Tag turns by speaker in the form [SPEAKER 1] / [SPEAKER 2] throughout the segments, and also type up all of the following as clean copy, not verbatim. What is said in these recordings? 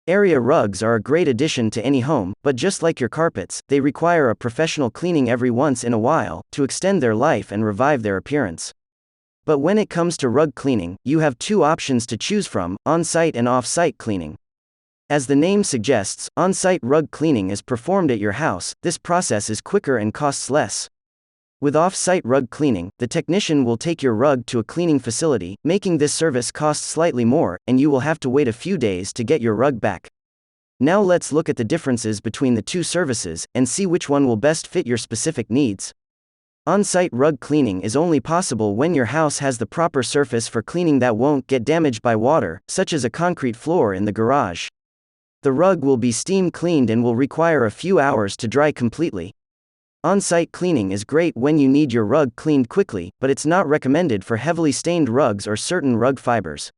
[SPEAKER 1] Area rugs are a great addition to any home, but just like your carpets, they require a professional cleaning every once in a while to extend their life and revive their appearance. But when it comes to rug cleaning, you have two options to choose from: on-site and off-site cleaning. As the name suggests, on-site rug cleaning is performed at your house. This process is quicker and costs less. With off-site rug cleaning, the technician will take your rug to a cleaning facility, making this service cost slightly more, and you will have to wait a few days to get your rug back. Now let's look at the differences between the two services, and see which one will best fit your specific needs. On-site rug cleaning is only possible when your house has the proper surface for cleaning that won't get damaged by water, such as a concrete floor in the garage. The rug will be steam cleaned and will require a few hours to dry completely. On-site cleaning is great when you need your rug cleaned quickly, but it's not recommended for heavily stained rugs or certain rug fibers.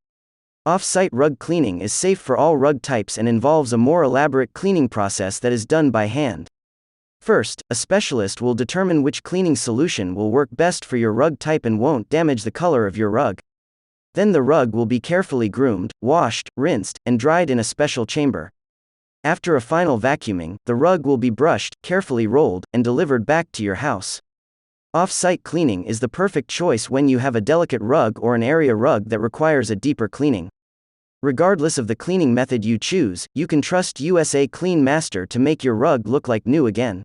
[SPEAKER 1] Off-site rug cleaning is safe for all rug types and involves a more elaborate cleaning process that is done by hand. First, a specialist will determine which cleaning solution will work best for your rug type and won't damage the color of your rug. Then the rug will be carefully groomed, washed, rinsed, and dried in a special chamber. After a final vacuuming, the rug will be brushed, carefully rolled, and delivered back to your house. Off-site cleaning is the perfect choice when you have a delicate rug or an area rug that requires a deeper cleaning. Regardless of the cleaning method you choose, you can trust USA Clean Master to make your rug look like new again.